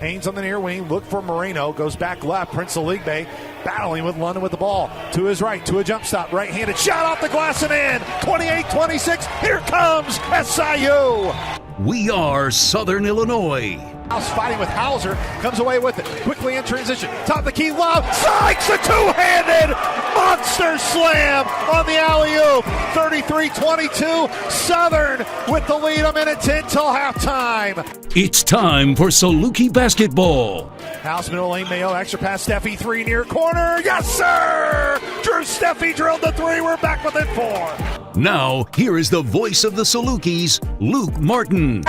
Haynes on the near wing, look for Moreno, goes back left, Prince Aligbe battling with London with the ball. To his right, to a jump stop, right-handed shot off the glass and in. 28-26, here comes SIU. We are Southern Illinois. House fighting with Hauser, comes away with it, quickly in transition, top of the key, Love, strikes a two-handed monster slam on the alley-oop. 33-22, Southern with the lead, a minute 10 till halftime. It's time for Saluki basketball. House middle lane, Mayo, extra pass, Steffi, three near corner, yes sir! Drew Steffi drilled the three, we're back within four. Now, here is the voice of the Salukis, Luke Martin.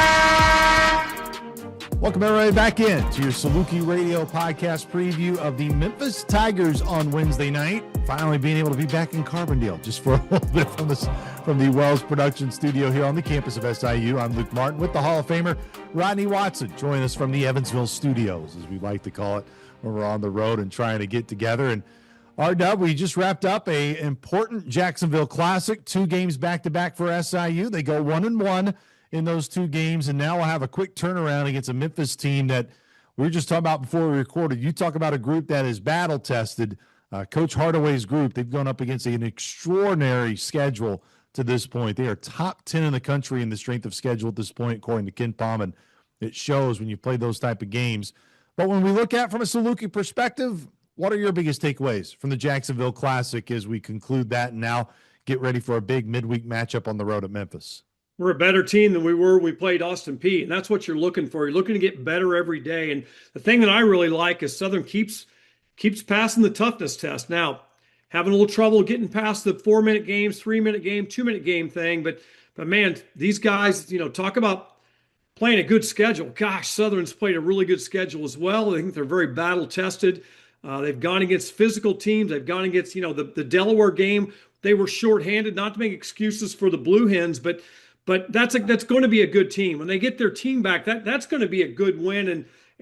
Welcome everybody back in to your Saluki Radio podcast preview of the Memphis Tigers on Wednesday night. Finally being able to be back in Carbondale just for a little bit from the Wells production studio here on the campus of SIU. I'm Luke Martin with the Hall of Famer Rodney Watson. Join us from the Evansville studios, as we like to call it, when we're on the road and trying to get together. And R-Dub, we just wrapped up a important Jacksonville Classic, 2 games back-to-back for SIU. They go 1-1 in those 2 games, and now we'll have a quick turnaround against a Memphis team that we were just talking about before we recorded. You talk about a group that is battle-tested. Coach Hardaway's group, they've gone up against an extraordinary schedule to this point. They are top 10 in the country in the strength of schedule at this point, according to Ken Palm, and it shows when you play those type of games. But when we look at from a Saluki perspective, what are your biggest takeaways from the Jacksonville Classic as we conclude that and now get ready for a big midweek matchup on the road at Memphis? We're a better team than we were when we played Austin Peay, and that's what you're looking for. You're looking to get better every day. And the thing that I really like is Southern keeps passing the toughness test. Now, having a little trouble getting past the 4-minute games, 3-minute game, 2-minute game thing. But man, these guys, talk about playing a good schedule. Gosh, Southern's played a really good schedule as well. I think they're very battle tested. They've gone against physical teams. They've gone against, the Delaware game. They were shorthanded, not to make excuses for the Blue Hens, but that's going to be a good team. When they get their team back, that's going to be a good win.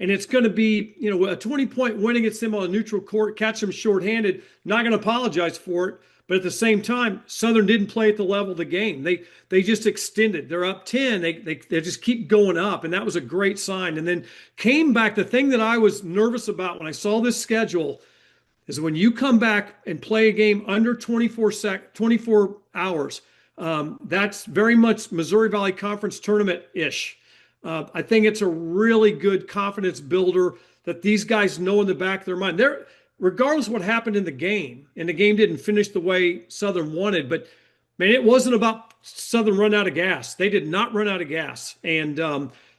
And it's going to be, a 20-point win against them on a neutral court, catch them shorthanded, not going to apologize for it. But at the same time, Southern didn't play at the level of the game. They just extended. They're up 10. They just keep going up, and that was a great sign. And then came back. The thing that I was nervous about when I saw this schedule is when you come back and play a game under 24 hours, that's very much Missouri Valley Conference tournament-ish. I think it's a really good confidence builder that these guys know in the back of their mind. Regardless of what happened in the game, and the game didn't finish the way Southern wanted, but man, it wasn't about Southern run out of gas. They did not run out of gas, and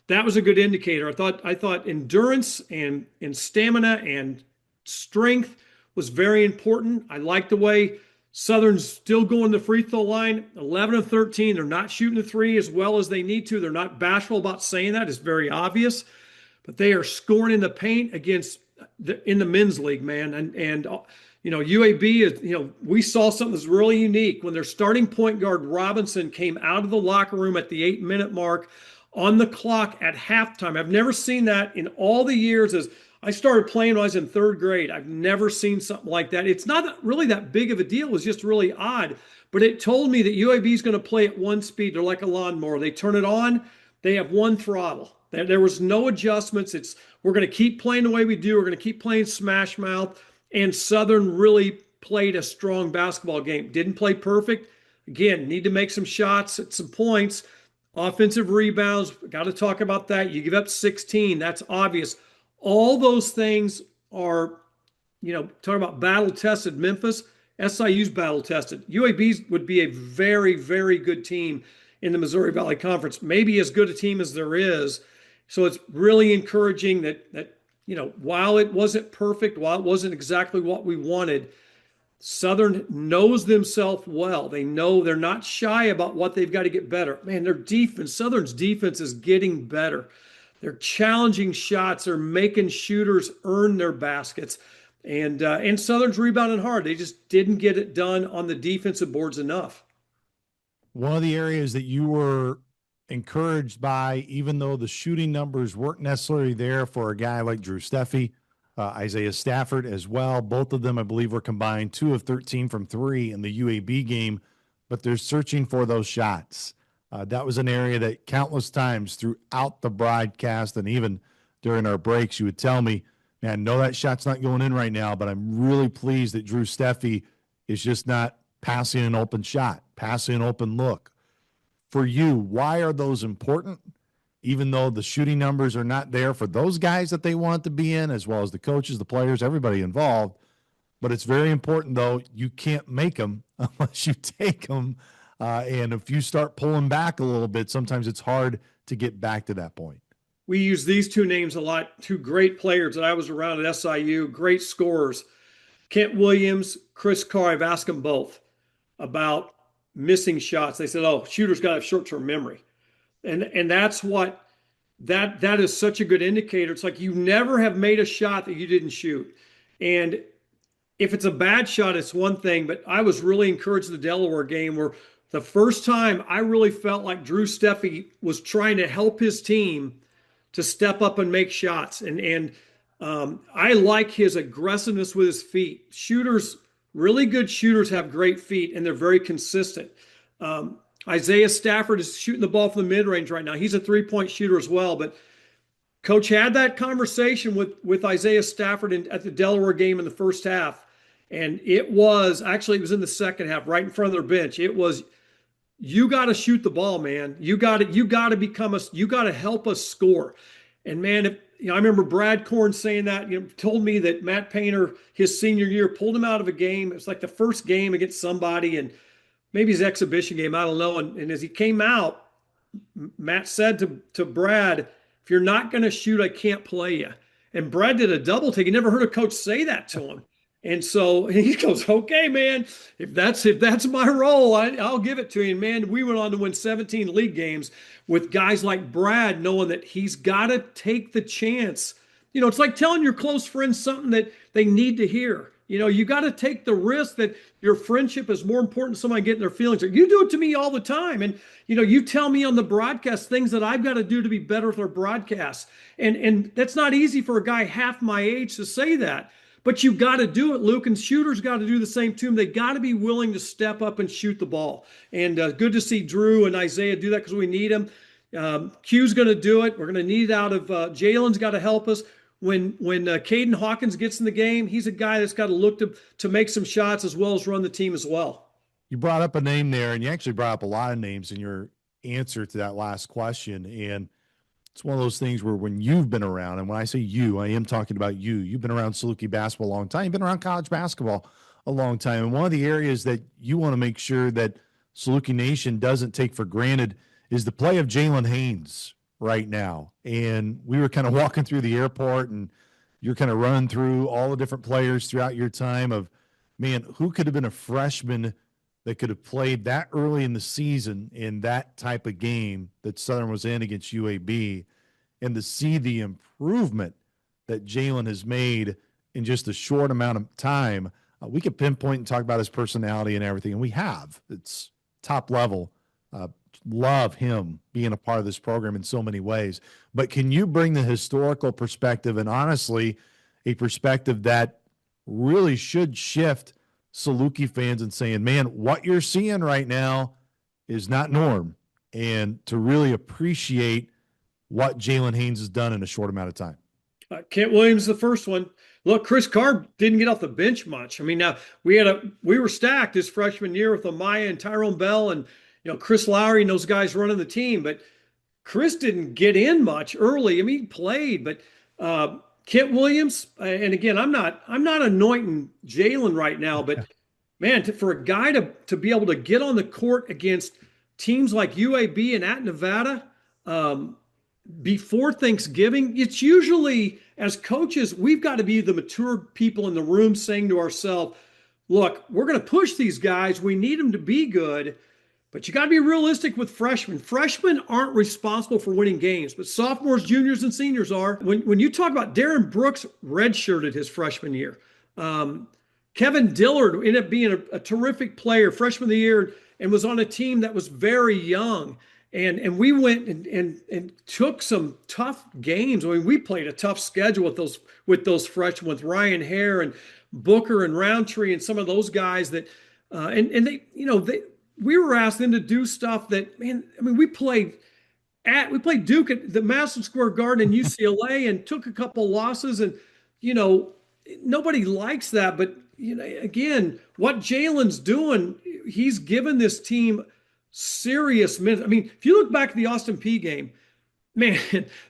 that was a good indicator. I thought endurance and stamina and strength was very important. I like the way Southern's still going the free throw line, 11 of 13. They're not shooting the three as well as they need to. They're not bashful about saying that. It's very obvious. But they are scoring in the paint in the men's league, man. And UAB is, we saw something that's really unique when their starting point guard Robinson came out of the locker room at the 8-minute mark on the clock at halftime. I've never seen that in all the years as I started playing when I was in 3rd grade. I've never seen something like that. It's not really that big of a deal. It was just really odd. But it told me that UAB is going to play at one speed. They're like a lawnmower. They turn it on. They have one throttle. There was no adjustments. We're going to keep playing the way we do. We're going to keep playing smash mouth. And Southern really played a strong basketball game. Didn't play perfect. Again, need to make some shots at some points. Offensive rebounds, got to talk about that. You give up 16. That's obvious. All those things are, talking about battle-tested Memphis. SIU's battle-tested. UAB would be a very, very good team in the Missouri Valley Conference. Maybe as good a team as there is. So it's really encouraging that while it wasn't perfect, while it wasn't exactly what we wanted, Southern knows themselves well. They know they're not shy about what they've got to get better. Man, their defense, Southern's defense is getting better. They're challenging shots. They're making shooters earn their baskets. And Southern's rebounding hard. They just didn't get it done on the defensive boards enough. One of the areas that you were encouraged by, even though the shooting numbers weren't necessarily there for a guy like Drew Steffi, Isaiah Stafford as well. Both of them, I believe, were combined 2 of 13 from 3 in the UAB game, but they're searching for those shots. That was an area that countless times throughout the broadcast and even during our breaks, you would tell me, man, no, that shot's not going in right now, but I'm really pleased that Drew Steffi is just not passing an open shot, passing an open look. For you, why are those important? Even though the shooting numbers are not there for those guys that they want to be in, as well as the coaches, the players, everybody involved. But it's very important, though, you can't make them unless you take them. And if you start pulling back a little bit, sometimes it's hard to get back to that point. We use these two names a lot, two great players that I was around at SIU, great scorers. Kent Williams, Chris Carr, I've asked them both about missing shots. They said, oh, shooters got to have short-term memory. And that's what that is such a good indicator. It's like you never have made a shot that you didn't shoot. And if it's a bad shot, it's one thing, but I was really encouraged in the Delaware game where the first time I really felt like Drew Steffi was trying to help his team to step up and make shots. And I like his aggressiveness with his feet. Shooters, really good shooters have great feet, and they're very consistent. Isaiah Stafford is shooting the ball from the mid-range right now. He's a three-point shooter as well, but Coach had that conversation with Isaiah Stafford at the Delaware game in the first half, and it was in the second half, right in front of their bench. It was, you got to shoot the ball, man. You got to help us score. And man, I remember Brad Korn saying that, told me that Matt Painter, his senior year, pulled him out of a game. It was like the first game against somebody, and maybe his exhibition game, I don't know. And as he came out, Matt said to Brad, if you're not going to shoot, I can't play you. And Brad did a double take. He never heard a coach say that to him. And so he goes, okay, man, if that's my role, I'll give it to you. And man, we went on to win 17 league games with guys like Brad knowing that he's got to take the chance. It's like telling your close friends something that they need to hear. You got to take the risk that your friendship is more important than somebody getting their feelings hurt. You do it to me all the time. And, you tell me on the broadcast things that I've got to do to be better with our broadcasts. And that's not easy for a guy half my age to say that. But you got to do it, Luke, and shooters got to do the same too. They got to be willing to step up and shoot the ball. And good to see Drew and Isaiah do that because we need them. Q's going to do it. We're going to need it out of Jalen's got to help us. When Caden Hawkins gets in the game, he's a guy that's got to look to make some shots as well as run the team as well. You brought up a name there, and you actually brought up a lot of names in your answer to that last question. And it's one of those things where when you've been around, and when I say you, I am talking about you. You've been around Saluki basketball a long time. You've been around college basketball a long time. And one of the areas that you want to make sure that Saluki Nation doesn't take for granted is the play of Jalen Haynes right now. And we were kind of walking through the airport, and you're kind of running through all the different players throughout your time of, man, who could have been a freshman that could have played that early in the season in that type of game that Southern was in against UAB, and to see the improvement that Jalen has made in just a short amount of time. We could pinpoint and talk about his personality and everything, and we have. It's top level. Love him being a part of this program in so many ways. But can you bring the historical perspective, and honestly, a perspective that really should shift Saluki fans and saying, man, what you're seeing right now is not norm, and to really appreciate what Jalen Haynes has done in a short amount of time? Kent Williams, the first one. Look, Chris Carr didn't get off the bench much. I mean, now we were stacked his freshman year with Amaya and Tyrone Bell and Chris Lowry and those guys running the team, but Chris didn't get in much early. I mean, he played, but Kent Williams, and again, I'm not anointing Jalen right now, but man, for a guy to be able to get on the court against teams like UAB and at Nevada before Thanksgiving, it's usually, as coaches, we've got to be the mature people in the room saying to ourselves, look, we're going to push these guys. We need them to be good. But you got to be realistic with freshmen. Freshmen aren't responsible for winning games, but sophomores, juniors, and seniors are. When you talk about Darren Brooks redshirted his freshman year, Kevin Dillard ended up being a terrific player, freshman of the year, and was on a team that was very young. And we went and took some tough games. I mean, we played a tough schedule with those freshmen, with Ryan Hare and Booker and Roundtree and some of those guys that and they we were asked them to do stuff that, man, I mean, we played We played Duke at the Madison Square Garden in UCLA and took a couple losses. And, you know, nobody likes that. But, you know, again, what Jalen's doing, he's given this team serious minutes. I mean, if you look back at the Austin P game, man,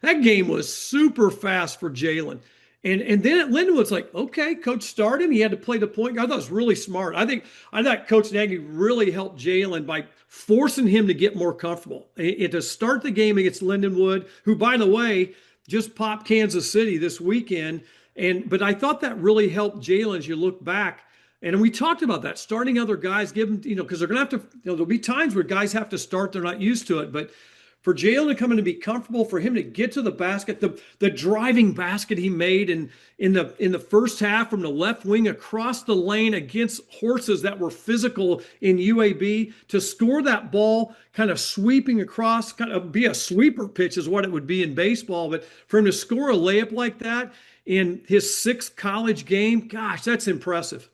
that game was super fast for Jalen. And then at Lindenwood, it's like, okay, coach started him. He had to play the point guard. I thought it was really smart. I thought Coach Nagy really helped Jalen by forcing him to get more comfortable. To start the game against Lindenwood, who, by the way, just popped Kansas City this weekend. But I thought that really helped Jalen as you look back. And we talked about that, starting other guys, give them, because they're going to have to, there'll be times where guys have to start. They're not used to it. But for Jalen to come in and be comfortable, for him to get to the basket, the driving basket he made in the first half from the left wing across the lane against horses that were physical in UAB, to score that ball kind of sweeping across, kind of be a sweeper pitch is what it would be in baseball. But for him to score a layup like that in his sixth college game, gosh, that's impressive.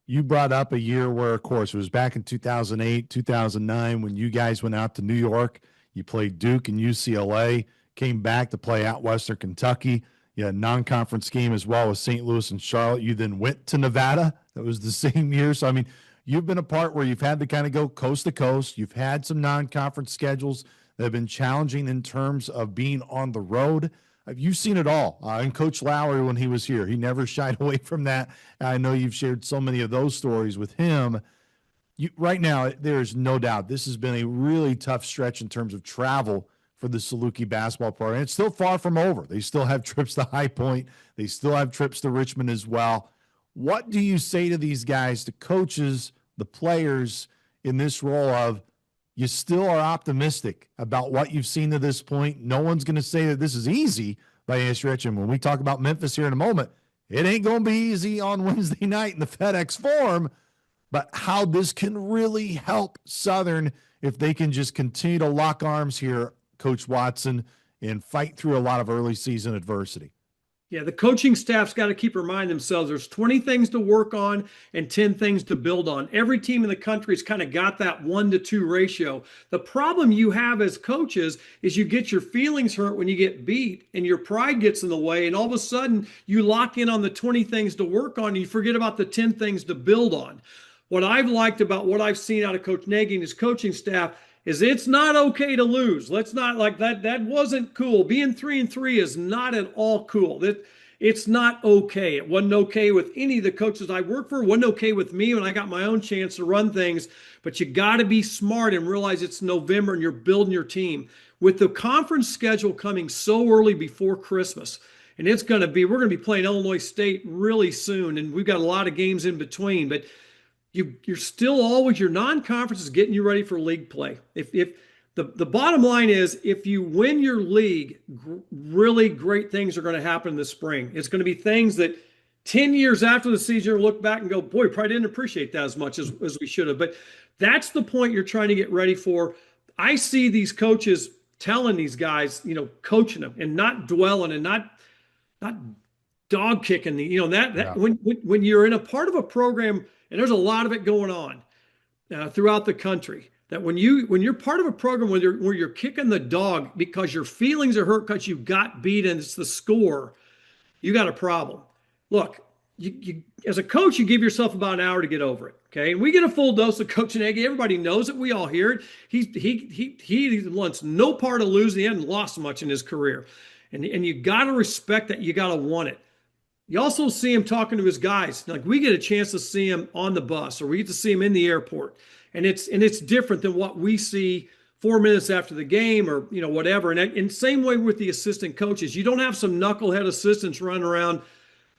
You brought up a year where, of course, it was back in 2008, 2009 when you guys went out to New York. You played Duke and UCLA, came back to play out Western Kentucky. You had a non-conference game as well with St. Louis and Charlotte. You then went to Nevada. That was the same year. So, I mean, you've been a part where you've had to kind of go coast to coast. You've had some non-conference schedules that have been challenging in terms of being on the road. You've seen it all. And Coach Lowry, when he was here, he never shied away from that. I know you've shared so many of those stories with him. Right now, there's no doubt this has been a really tough stretch in terms of travel for the Saluki basketball program. It's still far from over. They still have trips to High Point. They still have trips to Richmond as well. What do you say to these guys, the coaches, the players in this role of you still are optimistic about what you've seen to this point? No one's going to say that this is easy by any stretch. And when we talk about Memphis here in a moment, it ain't going to be easy on Wednesday night in the FedEx Forum. But how this can really help Southern if they can just continue to lock arms here, Coach Watson, and fight through a lot of early season adversity. Yeah, the coaching staff's got to keep reminding themselves there's 20 things to work on and 10 things to build on. Every team in the country's kind of got that 1-to-2 ratio. The problem you have as coaches is you get your feelings hurt when you get beat and your pride gets in the way, and all of a sudden you lock in on the 20 things to work on and you forget about the 10 things to build on. What I've liked about what I've seen out of Coach Nagy and his coaching staff is it's not okay to lose. Let's not like that. That wasn't cool. Being 3-3 is not at all cool. It's not okay. It wasn't okay with any of the coaches I worked for. It wasn't okay with me when I got my own chance to run things. But you got to be smart and realize it's November and you're building your team. With the conference schedule coming so early before Christmas, and we're going to be playing Illinois State really soon, and we've got a lot of games in between, but you're still always, your non-conference is getting you ready for league play. If the bottom line is, if you win your league, really great things are going to happen in the spring. It's going to be things that 10 years after the season, you'll look back and go, boy, probably didn't appreciate that as much as we should have. But that's the point you're trying to get ready for. I see these coaches telling these guys, coaching them and not dwelling and not dog kicking when you're in a part of a program. And there's a lot of it going on throughout the country, that when you're part of a program where you're kicking the dog because your feelings are hurt because you got beat and it's the score, you got a problem. Look, you as a coach, you give yourself about an hour to get over it. Okay, and we get a full dose of Coach Nagy. Everybody knows it. We all hear it. He wants no part of losing. He hasn't lost much in his career, and you got to respect that. You got to want it. You also see him talking to his guys. Like, we get a chance to see him on the bus, or we get to see him in the airport. And it's different than what we see 4 minutes after the game or, whatever. And same way with the assistant coaches. You don't have some knucklehead assistants running around,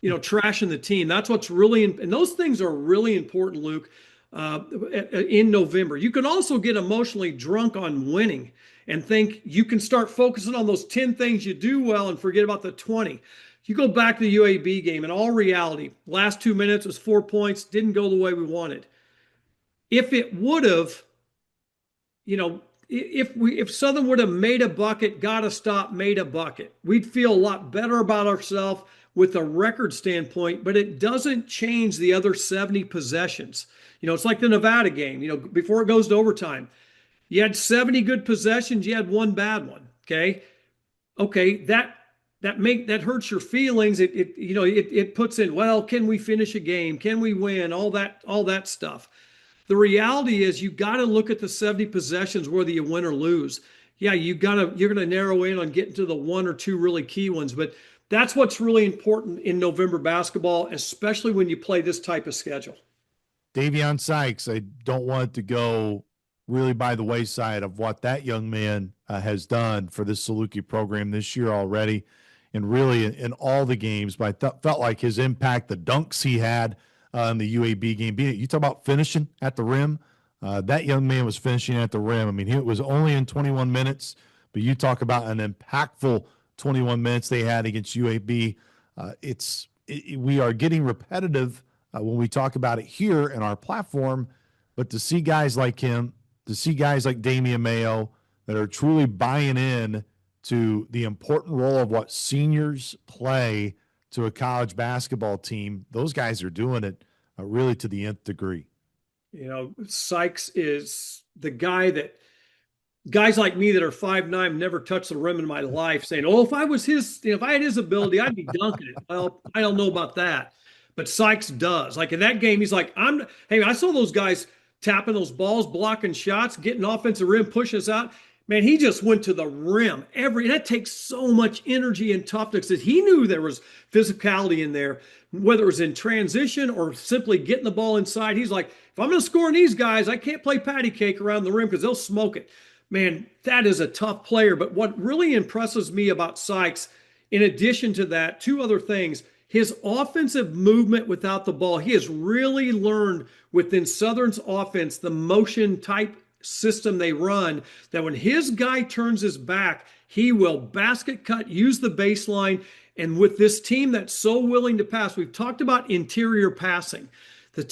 trashing the team. That's what's really, and those things are really important, Luke, in November. You can also get emotionally drunk on winning and think you can start focusing on those 10 things you do well and forget about the 20. You go back to the UAB game, in all reality, last 2 minutes was 4 points, didn't go the way we wanted. If it would have, if Southern would have made a bucket, got a stop, made a bucket, we'd feel a lot better about ourselves with a record standpoint, but it doesn't change the other 70 possessions. It's like the Nevada game, before it goes to overtime. You had 70 good possessions, you had one bad one. Okay, that hurts your feelings. It puts in, well, can we finish a game? Can we win? All that stuff. The reality is you got to look at the 70 possessions, whether you win or lose. Yeah, you're going to narrow in on getting to the one or two really key ones, but that's what's really important in November basketball, especially when you play this type of schedule. Davion Sykes, I don't want it to go really by the wayside of what that young man has done for this Saluki program this year already, and really in all the games. But I felt like his impact, the dunks he had in the UAB game, you talk about finishing at the rim. That young man was finishing at the rim. I mean, it was only in 21 minutes, but you talk about an impactful 21 minutes they had against UAB. We are getting repetitive when we talk about it here in our platform, but to see guys like him, to see guys like Damian Mayo that are truly buying in to the important role of what seniors play to a college basketball team, those guys are doing it really to the nth degree. Sykes is the guy that guys like me that are 5'9" never touched the rim in my life saying, oh, if I had his ability, I'd be dunking it. Well, I don't know about that. But Sykes does. Like in that game, he's like, hey, I saw those guys tapping those balls, blocking shots, getting offensive rim, pushing us out. Man, he just went to the rim. That takes so much energy and toughness that he knew there was physicality in there, whether it was in transition or simply getting the ball inside. He's like, if I'm going to score on these guys, I can't play patty cake around the rim because they'll smoke it. Man, that is a tough player. But what really impresses me about Sykes, in addition to that, two other things. His offensive movement without the ball. He has really learned within Southern's offense, the motion type system they run, that when his guy turns his back, he will basket cut, use the baseline. And with this team that's so willing to pass, we've talked about interior passing. This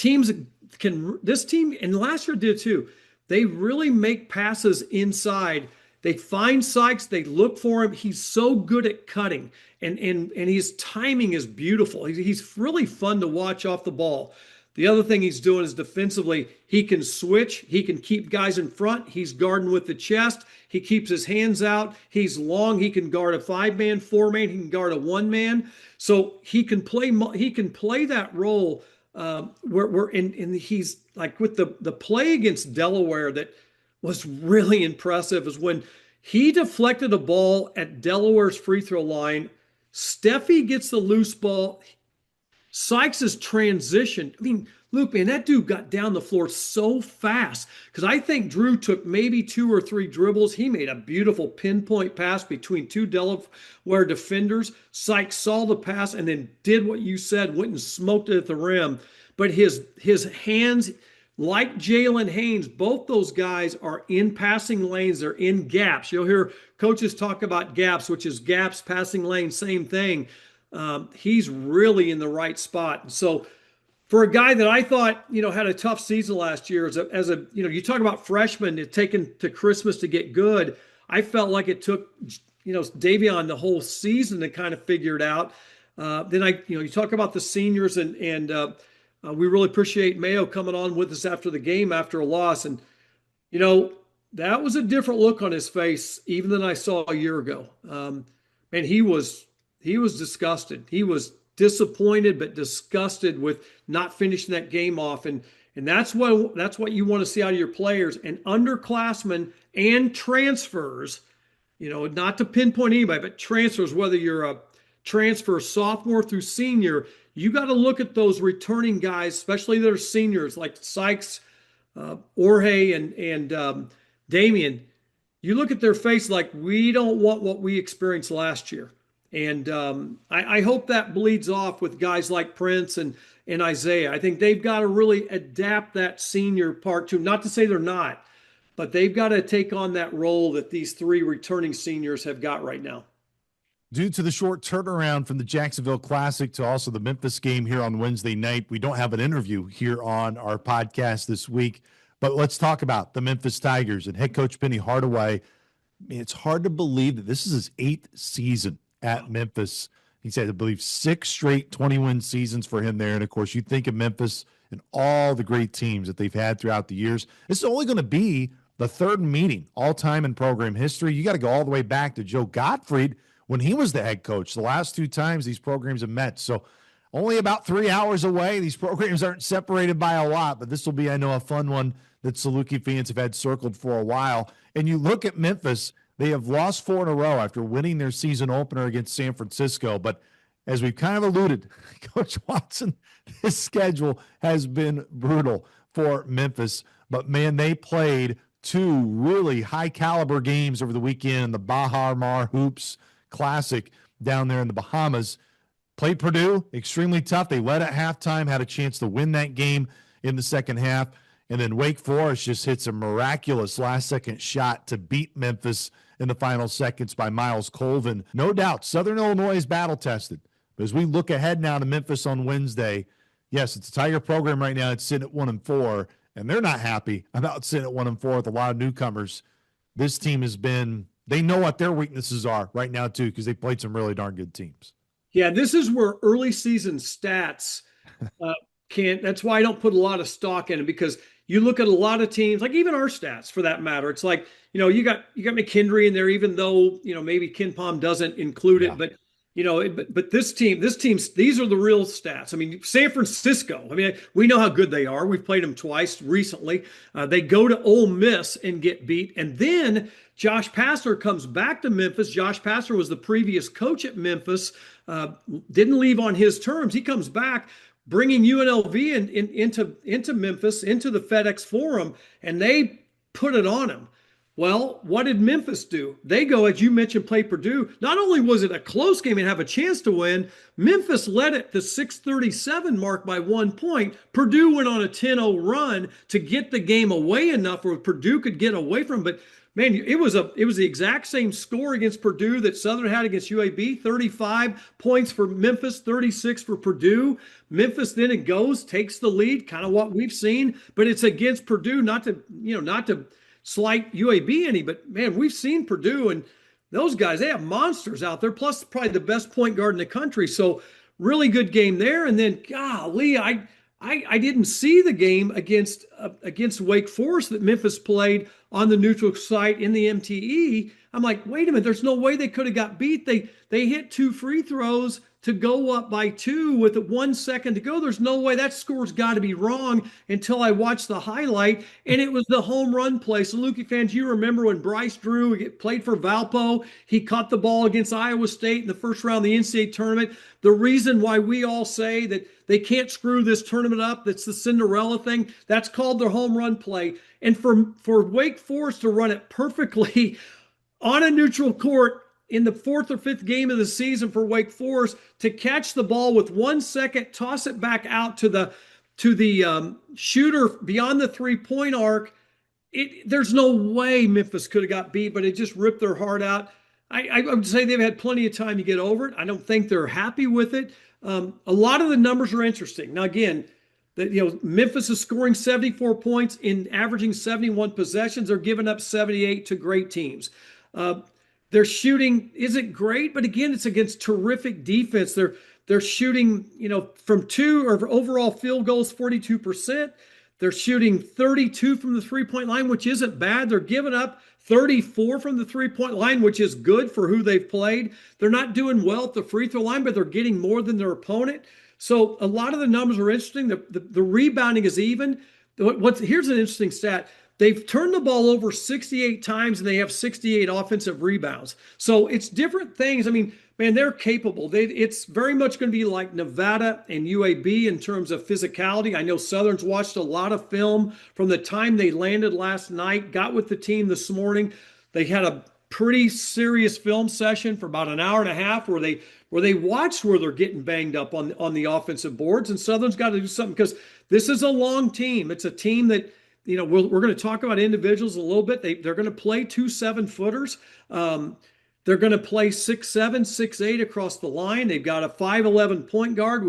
team, and last year did too, they really make passes inside. They find Sykes, they look for him. He's so good at cutting, and his timing is beautiful. He's really fun to watch off the ball. The other thing he's doing is defensively, he can switch. He can keep guys in front. He's guarding with the chest. He keeps his hands out. He's long. He can guard a 5-man, 4-man. He can guard a 1-man. So he can play that role and he's like with the play against Delaware that was really impressive is when he deflected a ball at Delaware's free throw line. Steffi gets the loose ball. Sykes is transitioned. I mean, Luke, man, that dude got down the floor so fast because I think Drew took maybe 2 or 3 dribbles. He made a beautiful pinpoint pass between 2 Delaware defenders. Sykes saw the pass and then did what you said, went and smoked it at the rim. But his hands, like Jalen Haynes, both those guys are in passing lanes. They're in gaps. You'll hear coaches talk about gaps, which is gaps, passing lane, same thing. He's really in the right spot. And so for a guy that I thought, had a tough season last year you talk about freshmen it taken to Christmas to get good. I felt like it took, Davion the whole season to kind of figure it out. Then you talk about the seniors and we really appreciate Mayo coming on with us after the game, after a loss. And, that was a different look on his face, even than I saw a year ago. And he was disgusted. He was disappointed, but disgusted with not finishing that game off. And that's what you want to see out of your players. And underclassmen and transfers, not to pinpoint anybody, but transfers, whether you're a transfer sophomore through senior, you got to look at those returning guys, especially their seniors like Sykes, Jorge, and Damian. You look at their face like, we don't want what we experienced last year. And I hope that bleeds off with guys like Prince and Isaiah. I think they've got to really adapt that senior part too. Not to say they're not, but they've got to take on that role that these 3 returning seniors have got right now. Due to the short turnaround from the Jacksonville Classic to also the Memphis game here on Wednesday night, we don't have an interview here on our podcast this week. But let's talk about the Memphis Tigers and head coach Penny Hardaway. It's hard to believe that this is his 8th season at Memphis. He said, I believe 6 straight 20-win seasons for him there. And, of course, you think of Memphis and all the great teams that they've had throughout the years. This is only going to be the third meeting all time in program history. You got to go all the way back to Joe Gottfried when he was the head coach. The last two times these programs have met. So only about 3 hours away. These programs aren't separated by a lot, but this will be, I know, a fun one that Saluki fans have had circled for a while. And you look at Memphis, they have lost 4 in a row after winning their season opener against San Francisco. But as we've kind of alluded, Coach Watson, his schedule has been brutal for Memphis. But, man, they played 2 really high-caliber games over the weekend in the Bahar Mar Hoops Classic down there in the Bahamas. Played Purdue, extremely tough. They led at halftime, had a chance to win that game in the second half. And then Wake Forest just hits a miraculous last-second shot to beat Memphis in the final seconds by Miles Colvin. No doubt, Southern Illinois is battle-tested. But as we look ahead now to Memphis on Wednesday, yes, it's a Tiger program right now. It's sitting at 1-4, and they're not happy about sitting at 1-4 with a lot of newcomers. This team has been – they know what their weaknesses are right now, too, because they played some really darn good teams. Yeah, this is where early season stats can't – that's why I don't put a lot of stock in it, because you look at a lot of teams, like even our stats for that matter. It's like, you got McKendree in there, even though, maybe Ken Palm doesn't include it, but but this team's, these are the real stats. I mean, San Francisco, we know how good they are. We've played them twice recently. They go to Ole Miss and get beat. And then Josh Pastner comes back to Memphis. Josh Pastner was the previous coach at Memphis, didn't leave on his terms. He comes back, bringing UNLV into Memphis, into the FedEx Forum, and they put it on him. Well, what did Memphis do? They go, as you mentioned, play Purdue. Not only was it a close game and have a chance to win, Memphis led it the 6:37 mark by 1 point. Purdue went on a 10-0 run to get the game away enough where Purdue could get away from. But man, it was the exact same score against Purdue that Southern had against UAB. 35 points for Memphis, 36 for Purdue. Memphis then it goes, takes the lead, kind of what we've seen, but it's against Purdue, not to slight UAB any, but man, we've seen Purdue and those guys, they have monsters out there, plus probably the best point guard in the country. So really good game there. And then golly, I didn't see the game against Wake Forest that Memphis played on the neutral site in the MTE. I'm like, wait a minute, there's no way they could have got beat. They hit 2 free throws to go up by 2 with 1 second to go. There's no way. That score's got to be wrong until I watched the highlight, and it was the home run play. Saluki fans, you remember when Bryce Drew played for Valpo, he caught the ball against Iowa State in the first round of the NCAA tournament. The reason why we all say that they can't screw this tournament up, that's the Cinderella thing, that's called their home run play. And for Wake Forest to run it perfectly on a neutral court in the 4th or 5th game of the season for Wake Forest, to catch the ball with 1 second, toss it back out to the shooter beyond the 3-point arc, there's no way Memphis could have got beat, but it just ripped their heart out. I would say they've had plenty of time to get over it. I don't think they're happy with it. A lot of the numbers are interesting. Now, again, Memphis is scoring 74 points in averaging 71 possessions. They're giving up 78 to great teams. Their shooting isn't great, but again, it's against terrific defense. They're shooting, from 2 or overall field goals, 42%. They're shooting 32 from the 3-point line, which isn't bad. They're giving up 34 from the 3-point line, which is good for who they've played. They're not doing well at the free throw line, but they're getting more than their opponent. So a lot of the numbers are interesting. The rebounding is even. Here's an interesting stat. They've turned the ball over 68 times and they have 68 offensive rebounds. So it's different things. Man, they're capable. It's very much going to be like Nevada and UAB in terms of physicality. I know Southern's watched a lot of film from the time they landed last night, got with the team this morning. They had a pretty serious film session for about an hour and a half where they watched where they're getting banged up on the offensive boards. And Southern's got to do something because this is a long team. It's a team that, we're going to talk about individuals a little bit. They're going to play 2 7-footers. They're going to play 6'7", 6'8" across the line. They've got a 5'11" point guard.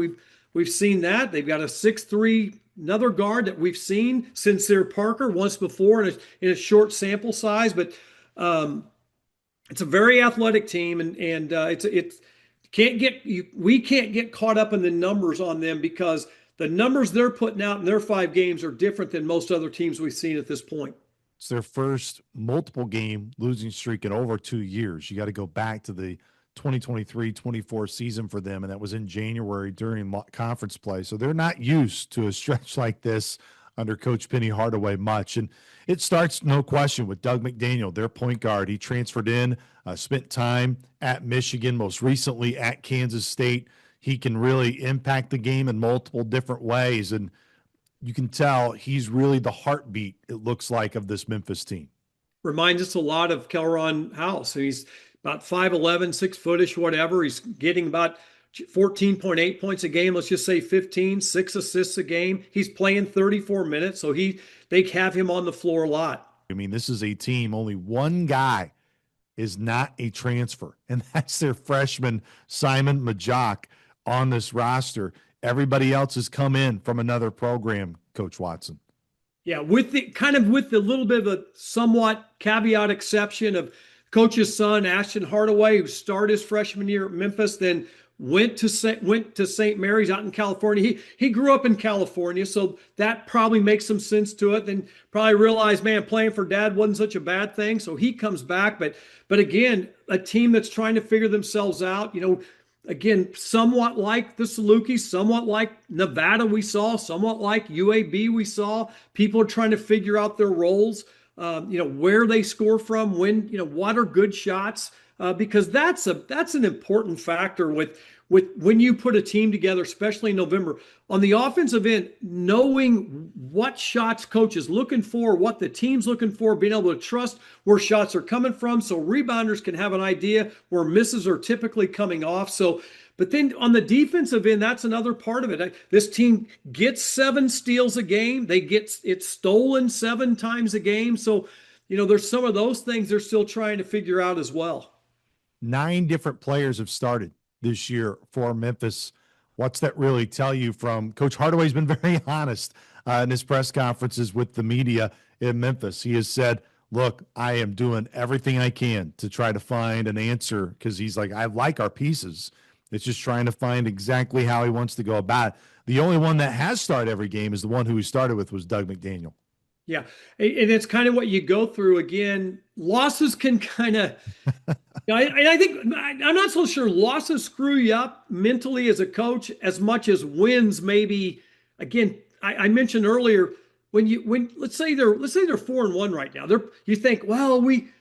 We've seen that. They've got a 6'3" another guard that we've seen Sincere Parker once before in a short sample size. But it's a very athletic team, and we can't get caught up in the numbers on them because the numbers they're putting out in their 5 games are different than most other teams we've seen at this point. It's their first multiple game losing streak in over 2 years. You got to go back to the 2023-24 season for them, and that was in January during conference play. So they're not used to a stretch like this under Coach Penny Hardaway much. And it starts, no question, with Doug McDaniel, their point guard. He transferred in, spent time at Michigan, most recently at Kansas State. He can really impact the game in multiple different ways, and you can tell he's really the heartbeat, it looks like, of this Memphis team. Reminds us a lot of Kelron House. He's about 5'11", 6-footish, whatever. He's getting about 14.8 points a game. Let's just say 15, 6 assists a game. He's playing 34 minutes, so they have him on the floor a lot. I mean, this is a team, only one guy is not a transfer, and that's their freshman Simon Majok on this roster. Everybody else has come in from another program, Coach Watson. Yeah, with the little bit of a somewhat caveat exception of Coach's son, Ashton Hardaway, who started his freshman year at Memphis, then went to St. Mary's out in California. He grew up in California, so that probably makes some sense to it. Then probably realized, man, playing for dad wasn't such a bad thing. So he comes back. But again, a team that's trying to figure themselves out, again, somewhat like the Saluki, somewhat like Nevada we saw, somewhat like UAB we saw. People are trying to figure out their roles, where they score from, what are good shots, because that's an important factor with when you put a team together, especially in November. On the offensive end, knowing what shots coach is looking for, what the team's looking for, being able to trust where shots are coming from so rebounders can have an idea where misses are typically coming off. But then on the defensive end, that's another part of it. This team gets 7 steals a game. They get it stolen 7 times a game. So, there's some of those things they're still trying to figure out as well. 9 different players have started this year for Memphis. What's that really tell you from Coach Hardaway's been very honest in his press conferences with the media in Memphis. He has said, look, I am doing everything I can to try to find an answer, because he's like, I like our pieces. It's just trying to find exactly how he wants to go about it. The only one that has started every game is the one who he started with was Doug McDaniel. Yeah, and it's kind of what you go through. Again, losses can kind of, I think, I'm not so sure losses screw you up mentally as a coach as much as wins maybe. Again, I mentioned earlier, when let's say they're 4-1 right now. You think, well, we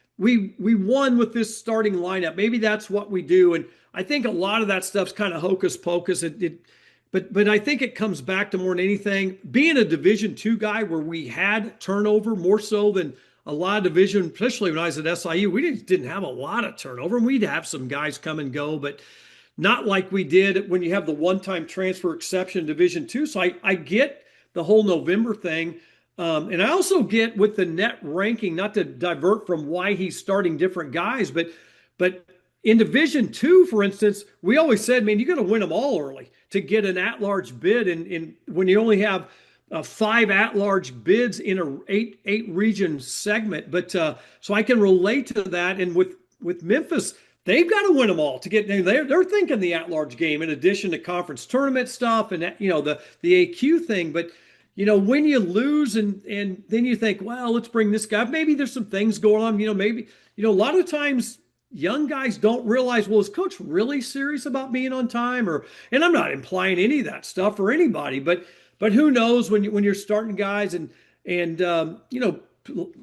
won with this starting lineup. Maybe that's what we do. And I think a lot of that stuff's kind of hocus pocus. But I think it comes back to, more than anything, being a Division II guy where we had turnover more so than a lot of division, especially when I was at SIU. We didn't have a lot of turnover, and we'd have some guys come and go, but not like we did when you have the one-time transfer exception in Division II. So I get the whole November thing. And I also get with the net ranking, not to divert from why he's starting different guys, but in Division II, for instance, we always said, man, you got to win them all early to get an at-large bid. And when you only have 5 at-large bids in a eight region segment, but so I can relate to that. And with Memphis, they've got to win them all to get. They're thinking the at-large game in addition to conference tournament stuff and the AQ thing, but. When you lose and then you think, well, let's bring this guy. Maybe there's some things going on. Maybe a lot of times young guys don't realize, well, is coach really serious about being on time? And I'm not implying any of that stuff for anybody, but who knows when you're starting guys and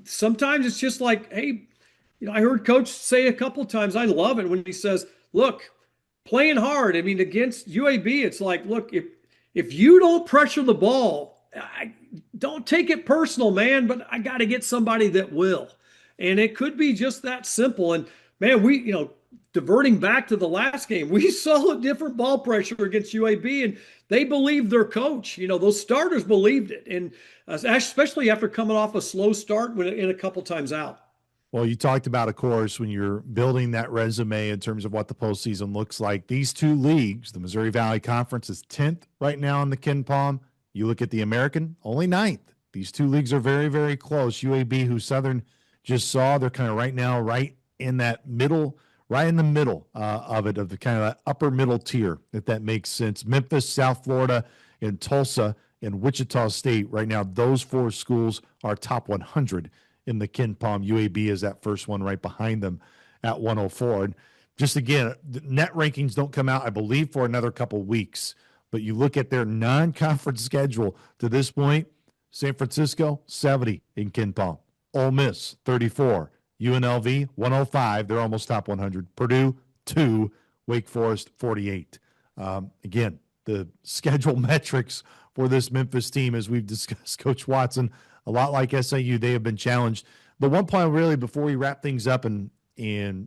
sometimes it's just like, hey, I heard coach say a couple of times, I love it when he says, look, playing hard. I mean, against UAB, it's like, look, if you don't pressure the ball, I don't take it personal, man, but I got to get somebody that will. And it could be just that simple. And man, diverting back to the last game, we saw a different ball pressure against UAB, and they believed their coach. Those starters believed it. And especially after coming off a slow start and a couple times out. Well, you talked about, of course, when you're building that resume in terms of what the postseason looks like, these 2 leagues, the Missouri Valley Conference is 10th right now in the Ken Palm. You look at the American, only 9th. These 2 leagues are very, very close. UAB, who Southern just saw, they're kind of right now right in that middle, right in the middle of the kind of that upper middle tier, if that makes sense. Memphis, South Florida, and Tulsa and Wichita State right now, those 4 schools are top 100 in the Ken Palm. UAB is that first one right behind them at 104. And just again, the net rankings don't come out, I believe, for another couple weeks. But you look at their non-conference schedule to this point, San Francisco, 70 in Ken Palm. Ole Miss, 34. UNLV, 105. They're almost top 100. Purdue, 2. Wake Forest, 48. Again, the schedule metrics for this Memphis team, as we've discussed, Coach Watson, a lot like SIU, they have been challenged. But one point really before we wrap things up and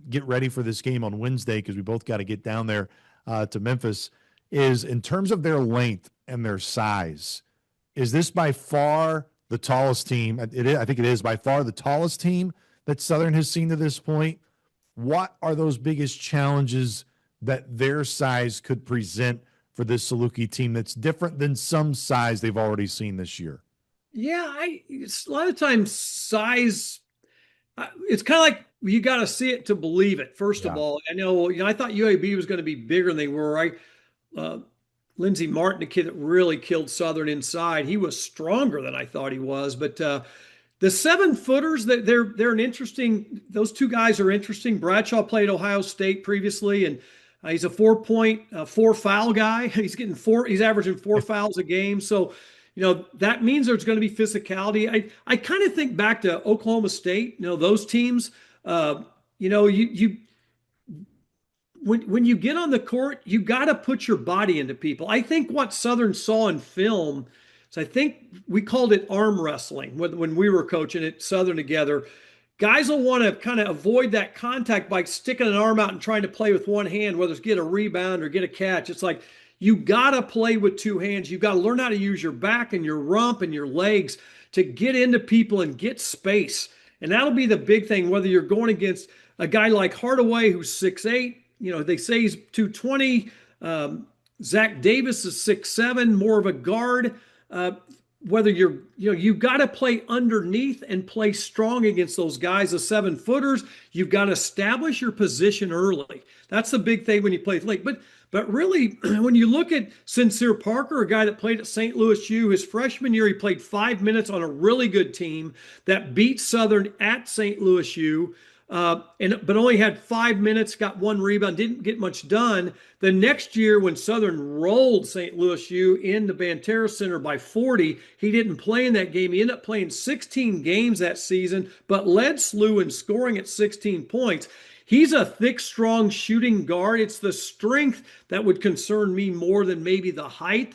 get ready for this game on Wednesday, because we both got to get down there to Memphis, is in terms of their length and their size, is this by far the tallest team? I think it is by far the tallest team that Southern has seen to this point. What are those biggest challenges that their size could present for this Saluki team that's different than some size they've already seen this year? Yeah, it's a lot of times size, it's kind of like you got to see it to believe it. First of all, I know, I thought UAB was going to be bigger than they were. Lindsey Martin, the kid that really killed Southern inside, he was stronger than I thought he was. But the 7-footers, they're an interesting. Those two guys are interesting. Bradshaw played Ohio State previously, and he's a 4 foul guy. He's averaging 4 fouls a game. So, that means there's going to be physicality. I kind of think back to Oklahoma State. Those teams. When you get on the court, you got to put your body into people. I think what Southern saw in film, so I think we called it arm wrestling when we were coaching at Southern together. Guys will want to kind of avoid that contact by sticking an arm out and trying to play with one hand, whether it's get a rebound or get a catch. It's like you got to play with two hands. You got to learn how to use your back and your rump and your legs to get into people and get space. And that'll be the big thing, whether you're going against a guy like Hardaway, who's 6'8", they say he's 220. Zach Davis is 6'7", more of a guard. Whether you've got to play underneath and play strong against those guys, the 7-footers. You've got to establish your position early. That's the big thing when you play late. But really, when you look at Sincere Parker, a guy that played at St. Louis U, his freshman year, he played 5 minutes on a really good team that beat Southern at St. Louis U. But only had 5 minutes, got 1 rebound, didn't get much done. The next year, when Southern rolled St. Louis U in the Banterra Center by 40, he didn't play in that game. He ended up playing 16 games that season, but led SLU in scoring at 16 points. He's a thick, strong shooting guard. It's the strength that would concern me more than maybe the height.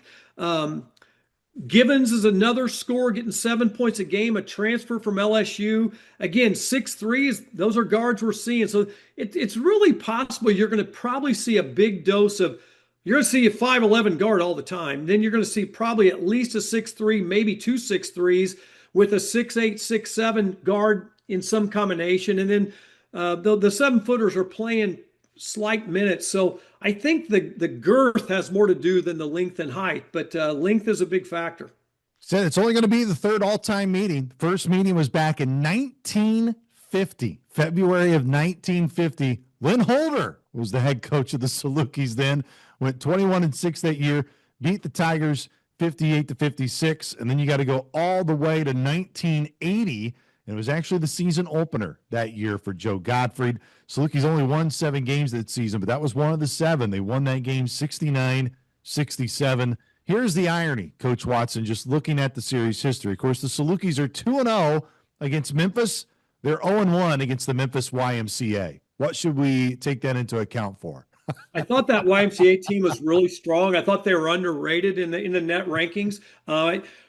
Givens is another scorer getting 7 points a game, a transfer from LSU. Again, 6'3", those are guards we're seeing. So it's really possible you're going to probably see a big dose of, you're going to see a 5'11" guard all the time. Then you're going to see probably at least a 6'3", maybe 2 6'3s with a 6'8", 6'7" guard in some combination. And then the 7-footers are playing slight minutes. So I think the girth has more to do than the length and height, but length is a big factor. Said it's only going to be the third all-time meeting. First meeting was back in 1950, February of 1950. Lynn Holder was the head coach of the Salukis then, went 21-6 that year, beat the Tigers 58-56, and then you got to go all the way to 1980. And it was actually the season opener that year for Joe Gottfried. Salukis only won 7 games that season, but that was one of the 7. They won that game 69-67. Here's the irony, Coach Watson, just looking at the series history. Of course, the Salukis are 2-0 against Memphis. They're 0-1 against the Memphis YMCA. What should we take that into account for? I thought that YMCA team was really strong. I thought they were underrated in the net rankings.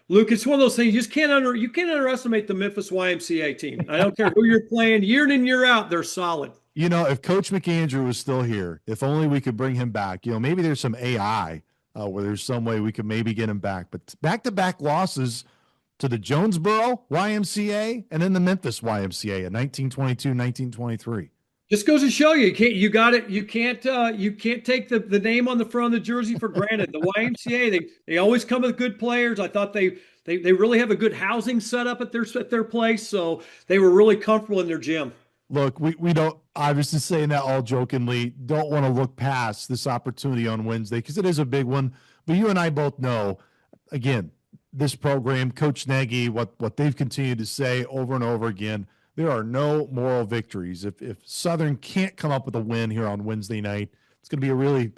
Luke, it's one of those things you can't underestimate the Memphis YMCA team. I don't care who you're playing, year in and year out, they're solid. If Coach McAndrew was still here, if only we could bring him back. Maybe there's some AI where there's some way we could maybe get him back. But back-to-back losses to the Jonesboro YMCA and then the Memphis YMCA in 1922, 1923. Just goes to show you, you can't take the name on the front of the jersey for granted. The YMCA, they always come with good players. I thought they really have a good housing setup at their place, so they were really comfortable in their gym. Look, we don't, obviously saying that all jokingly, don't want to look past this opportunity on Wednesday because it is a big one. But you and I both know, again, this program, Coach Nagy, what they've continued to say over and over again, there are no moral victories. If Southern can't come up with a win here on Wednesday night, it's going to be a really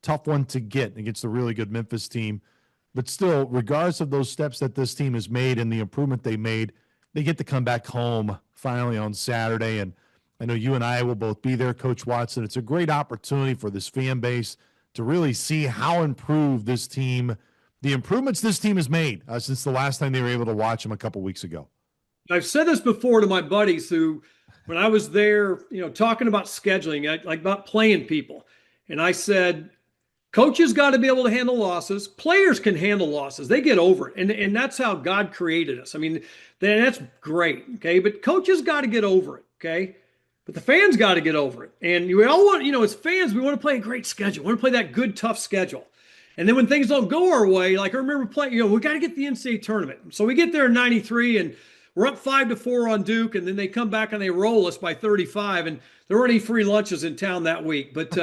tough one to get against a really good Memphis team. But still, regardless of those steps that this team has made and the improvement they made, they get to come back home finally on Saturday. And I know you and I will both be there, Coach Watson. It's a great opportunity for this fan base to really see how improved this team, the improvements this team has made since the last time they were able to watch them a couple weeks ago. I've said this before to my buddies who, when I was there, talking about scheduling, like about playing people. And I said, coaches got to be able to handle losses. Players can handle losses. They get over it. And that's how God created us. I mean, that's great. Okay. But coaches got to get over it. Okay. But the fans got to get over it. And we all want, as fans, we want to play a great schedule. We want to play that good, tough schedule. And then when things don't go our way, like I remember playing, we got to get the NCAA tournament. So we get there in 93 and we're up 5-4 on Duke, and then they come back and they roll us by 35, and there weren't any free lunches in town that week. But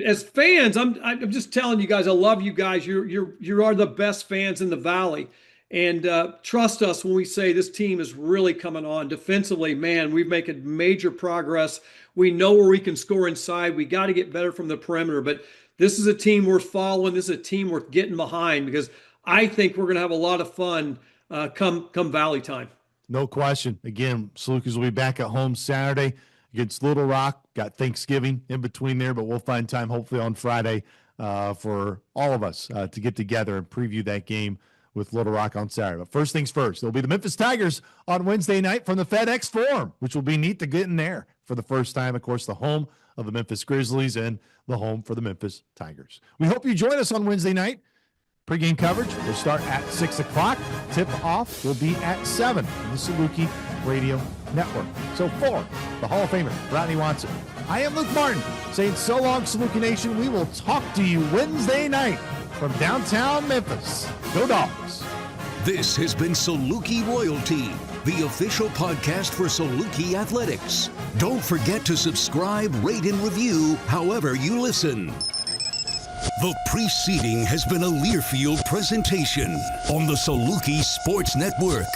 as fans, I'm just telling you guys, I love you guys. You are the best fans in the Valley, and trust us when we say this team is really coming on defensively. Man, we've making major progress. We know where we can score inside. We got to get better from the perimeter, but this is a team worth following. This is a team worth getting behind because I think we're going to have a lot of fun come Valley time. No question. Again, Salukis will be back at home Saturday against Little Rock. Got Thanksgiving in between there, but we'll find time hopefully on Friday for all of us to get together and preview that game with Little Rock on Saturday. But first things first, there'll be the Memphis Tigers on Wednesday night from the FedEx Forum, which will be neat to get in there for the first time. Of course, the home of the Memphis Grizzlies and the home for the Memphis Tigers. We hope you join us on Wednesday night. Pre-game coverage will start at 6 o'clock. Tip-off will be at 7 on the Saluki Radio Network. So for the Hall of Famer, Rodney Watson, I am Luke Martin saying so long, Saluki Nation. We will talk to you Wednesday night from downtown Memphis. Go Dogs. This has been Saluki Royalty, the official podcast for Saluki Athletics. Don't forget to subscribe, rate, and review however you listen. The preceding has been a Learfield presentation on the Saluki Sports Network.